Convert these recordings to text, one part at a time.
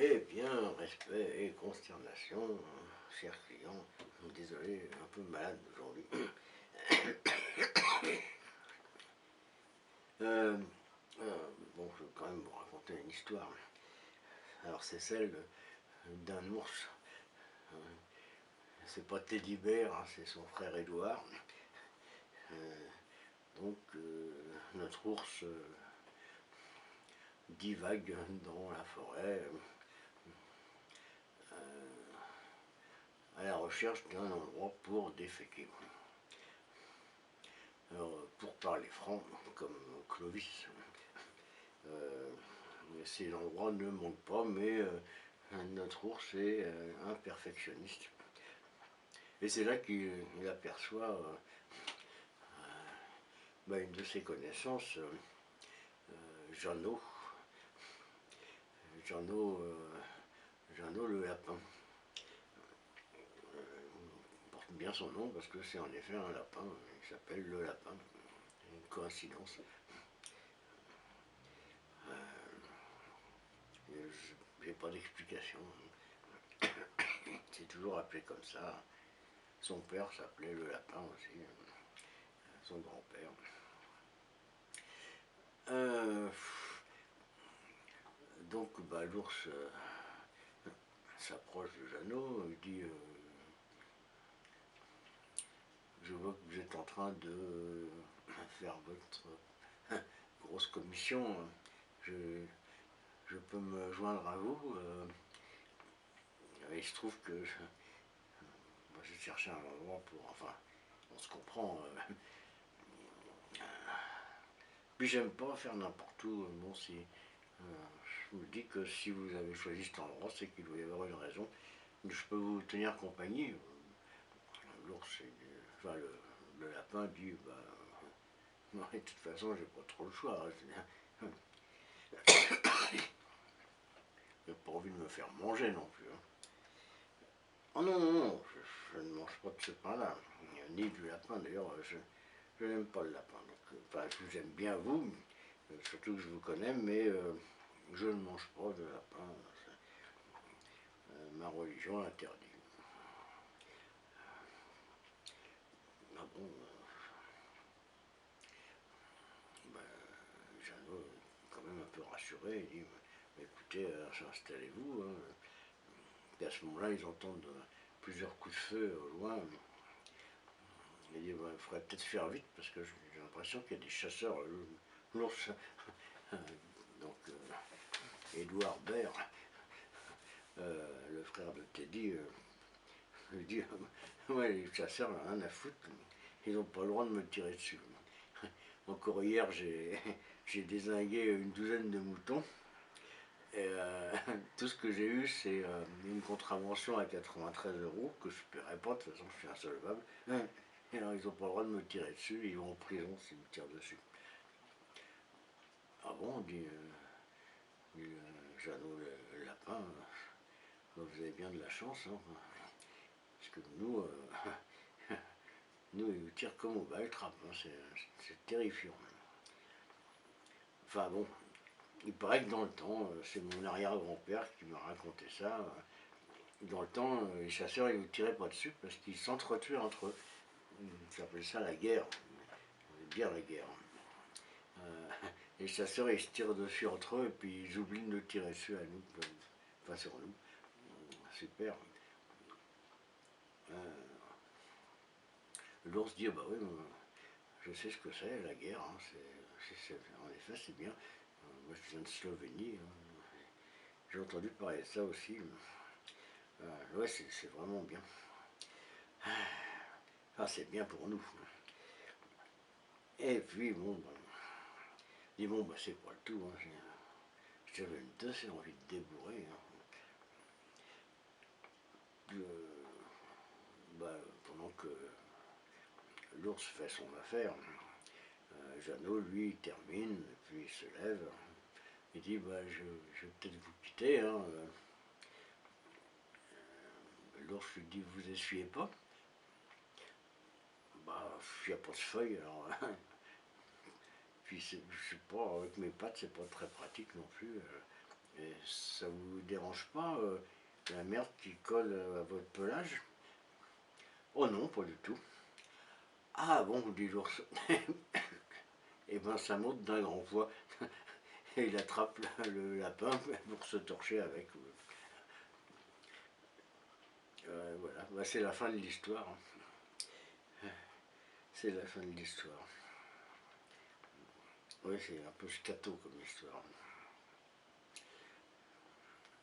Eh bien, respect et consternation, chers clients. Désolé, un peu malade aujourd'hui. Euh, bon, je vais quand même vous raconter une histoire. Alors, c'est celle d'un ours. Euh, C'est pas Teddy Bear, hein, c'est son frère Édouard. Notre ours divague dans la forêt à la recherche d'un endroit pour déféquer. Alors, pour parler franc, comme Clovis, ces endroits ne manquent pas, mais notre ours est un perfectionniste. Et c'est là qu'il aperçoit une de ses connaissances, Jeannot, Jeannot, Jeannot le lapin. Il porte bien son nom parce que c'est en effet un lapin, il s'appelle le lapin. Une coïncidence. Je n'ai pas d'explication. C'est toujours appelé comme ça. Son père s'appelait le lapin aussi, son grand-père. L'ours s'approche de Jeannot, il dit je vois que vous êtes en train de faire votre grosse commission. Je peux me joindre à vous. Il se trouve que moi, j'ai cherché un endroit pour. Enfin, on se comprend. Puis j'aime pas faire n'importe où. Bon, si. Je vous dis que si vous avez choisi cet endroit, c'est qu'il doit y avoir une raison. Je peux vous tenir compagnie. L'ours, enfin le lapin dit non, de toute façon, j'ai pas trop le choix. J'ai pas envie de me faire manger non plus. Hein. Oh non, non, non, je ne mange pas de ce pain-là, ni du lapin d'ailleurs, je n'aime pas le lapin. Donc, enfin, je vous aime bien vous, surtout que je vous connais, mais je ne mange pas de lapin. Ma religion l'interdit. Ah bon, Jeannot est quand même un peu rassuré, il dit écoutez, installez-vous. Hein. Et à ce moment-là, ils entendent plusieurs coups de feu au loin. Il dit il faudrait peut-être faire vite parce que j'ai l'impression qu'il y a des chasseurs. L'ours, donc Édouard Baird, le frère de Teddy, lui dit ouais, les chasseurs, rien à foutre, ils n'ont pas le droit de me tirer dessus. Encore hier, j'ai dézingué une douzaine de moutons. Et tout ce que j'ai eu, c'est une contravention à 93 € que je ne paierai pas, de toute façon, je suis insolvable. Et alors, ils n'ont pas le droit de me tirer dessus, ils vont en prison s'ils me tirent dessus. Ah bon, dit Jeannot le lapin, vous avez bien de la chance, hein, parce que nous, nous, ils nous tirent comme au bal trappe, hein, c'est terrifiant. Enfin bon, il paraît que dans le temps, c'est mon arrière-grand-père qui m'a raconté ça. Dans le temps, les chasseurs ils ne tiraient pas dessus parce qu'ils s'entretuaient entre eux. Ils appelaient ça la guerre. Bien la guerre. Les chasseurs ils se tirent dessus entre eux et puis ils oublient de tirer dessus à nous, enfin sur nous. Super. L'ours dit bah oui, je sais ce que c'est la guerre. Hein, en effet c'est bien. Moi je viens de Slovénie. Hein, j'ai entendu parler de ça aussi. Ouais c'est vraiment bien. Ah c'est bien pour nous. Et puis bon, dis bon c'est pas le tout. Hein, j'avais une assez envie de débourrer. Hein. Pendant que l'ours fait son affaire, Jeannot, lui, il termine, et puis il se lève. Il dit je vais peut-être vous quitter. Hein. L'ours lui dit vous essuyez pas. Il n'y a pas de feuille, alors. Puis je sais pas, avec mes pattes, c'est pas très pratique non plus. Et ça vous dérange pas la merde qui colle à votre pelage? Oh non, pas du tout. Ah bon, dit l'ours. Et ben ça monte d'un grand poids. Et il attrape le lapin pour se torcher avec. Voilà, bah, c'est la fin de l'histoire. C'est la fin de l'histoire. Oui, c'est un peu scato comme histoire.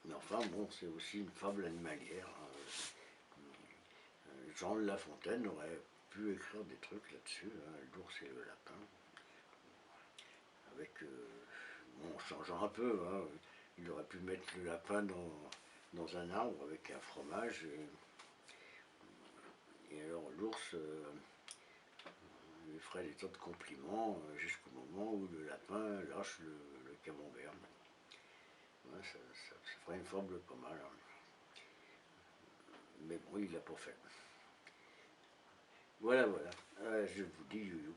Mais enfin, bon, c'est aussi une fable animalière. Jean de La Fontaine aurait pu écrire des trucs là-dessus, hein, l'ours et le lapin. Avec, bon, en changeant un peu, hein, il aurait pu mettre le lapin dans un arbre avec un fromage. Et alors l'ours lui ferait des tas de compliments jusqu'au moment où le lapin lâche le camembert. Ouais, ça ferait une fable pas mal. Hein. Mais bon, il l'a pas fait. Voilà, voilà. Je vous dis you.